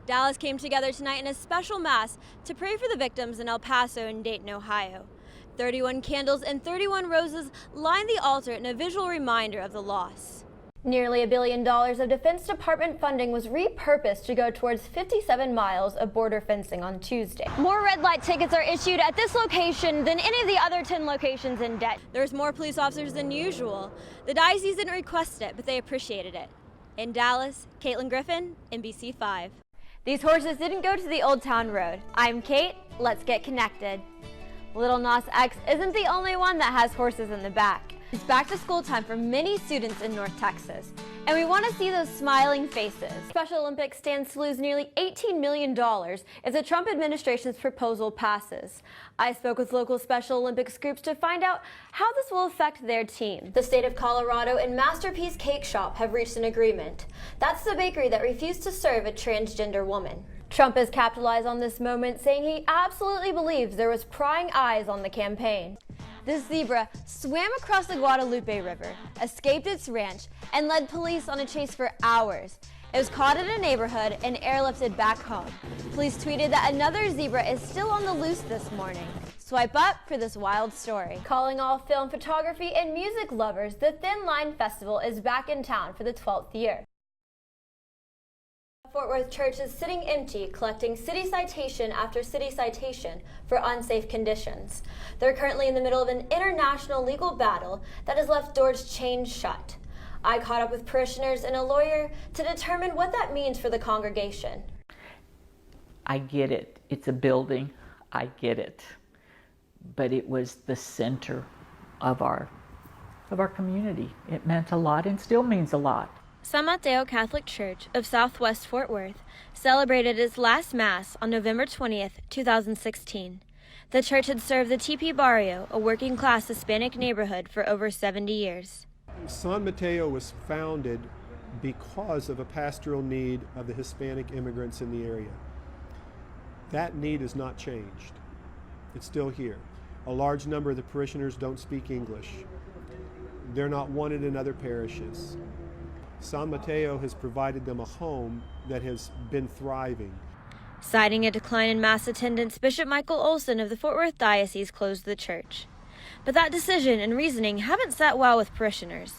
Dallas came together tonight in a special mass to pray for the victims in El Paso and Dayton, Ohio. 31 candles and 31 roses line the altar in a visual reminder of the loss. Nearly $1 billion of Defense Department funding was repurposed to go towards 57 miles of border fencing on Tuesday. More red light tickets are issued at this location than any of the other 10 locations in debt. There's more police officers than usual. The diocese didn't request it, but they appreciated it. In Dallas, Kaitlin Griffin, NBC5. These horses didn't go to the Old Town Road. I'm Kate, let's get connected. Little Nas X isn't the only one that has horses in the back. It's back to school time for many students in North Texas, and we want to see those smiling faces. Special Olympics stands to lose nearly $18 million if the Trump administration's proposal passes. I spoke with local Special Olympics groups to find out how this will affect their team. The state of Colorado and Masterpiece Cake Shop have reached an agreement. That's the bakery that refused to serve a transgender woman. Trump has capitalized on this moment, saying he absolutely believes there was prying eyes on the campaign. This zebra swam across the Guadalupe River, escaped its ranch, and led police on a chase for hours. It was caught in a neighborhood and airlifted back home. Police tweeted that another zebra is still on the loose this morning. Swipe up for this wild story. Calling all film, photography, and music lovers, the Thin Line Festival is back in town for the 12th year. Fort Worth Church is sitting empty, collecting city citation after city citation for unsafe conditions. They're currently in the middle of an international legal battle that has left doors chained shut. I caught up with parishioners and a lawyer to determine what that means for the congregation. I get it. It's a building. I get it. But it was the center of our community. It meant a lot and still means a lot. San Mateo Catholic Church of Southwest Fort Worth celebrated its last Mass on November 20th, 2016. The church had served the TP Barrio, a working-class Hispanic neighborhood, for over 70 years. San Mateo was founded because of a pastoral need of the Hispanic immigrants in the area. That need has not changed. It's still here. A large number of the parishioners don't speak English. They're not wanted in other parishes. San Mateo has provided them a home that has been thriving. Citing a decline in Mass attendance, Bishop Michael Olson of the Fort Worth Diocese closed the church. But that decision and reasoning haven't sat well with parishioners.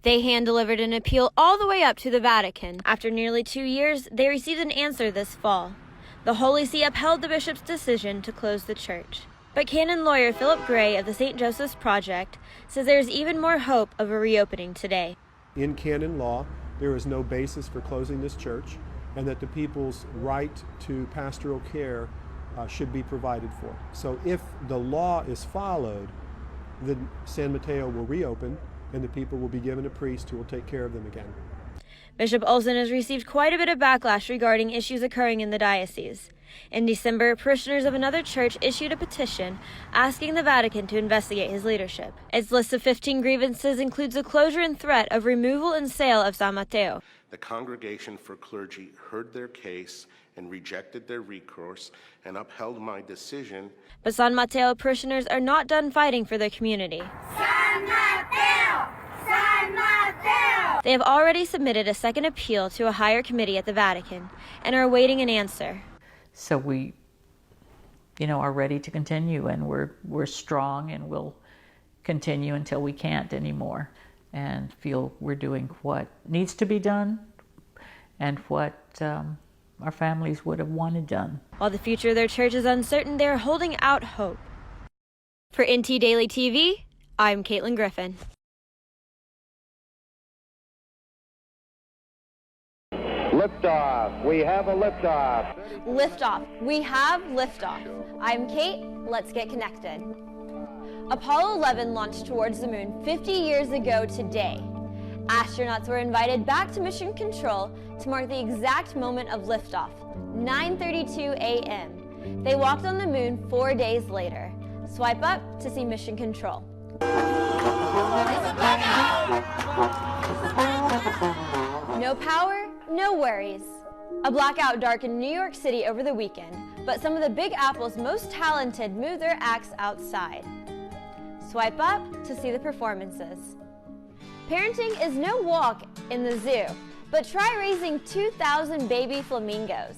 They hand-delivered an appeal all the way up to the Vatican. After nearly 2 years, they received an answer this fall. The Holy See upheld the bishop's decision to close the church. But canon lawyer Philip Gray of the St. Joseph's Project says there's even more hope of a reopening today. In canon law, there is no basis for closing this church, and that the people's right to pastoral care should be provided for. So if the law is followed, then San Mateo will reopen, and the people will be given a priest who will take care of them again. Bishop Olson has received quite a bit of backlash regarding issues occurring in the diocese. In December, parishioners of another church issued a petition asking the Vatican to investigate his leadership. Its list of 15 grievances includes the closure and threat of removal and sale of San Mateo. The Congregation for Clergy heard their case and rejected their recourse and upheld my decision. But San Mateo parishioners are not done fighting for their community. San Mateo! San Mateo! They have already submitted a second appeal to a higher committee at the Vatican and are awaiting an answer. So we, are ready to continue, and we're strong, and we'll continue until we can't anymore, and feel we're doing what needs to be done and what our families would have wanted done. While the future of their church is uncertain, they are holding out hope. For NT Daily TV, I'm Kaitlin Griffin. Liftoff. We have a liftoff. Liftoff. We have liftoff. I'm Kate. Let's get connected. Apollo 11 launched towards the moon 50 years ago today. Astronauts were invited back to Mission Control to mark the exact moment of liftoff, 9:32 a.m. They walked on the moon 4 days later. Swipe up to see Mission Control. No power, no worries. A blackout darkened New York City over the weekend, but some of the Big Apple's most talented moved their acts outside. Swipe up to see the performances. Parenting is no walk in the zoo, but try raising 2,000 baby flamingos.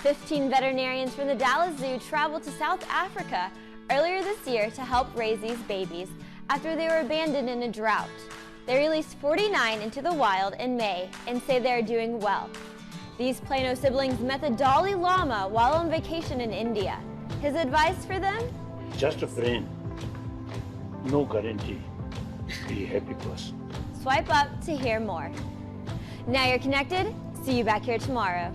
15 veterinarians from the Dallas Zoo traveled to South Africa earlier this year to help raise these babies after they were abandoned in a drought. They released 49 into the wild in May and say they are doing well. These Plano siblings met the Dalai Lama while on vacation in India. His advice for them? Just a friend. No guarantee. Be a happy person. Swipe up to hear more. Now you're connected. See you back here tomorrow.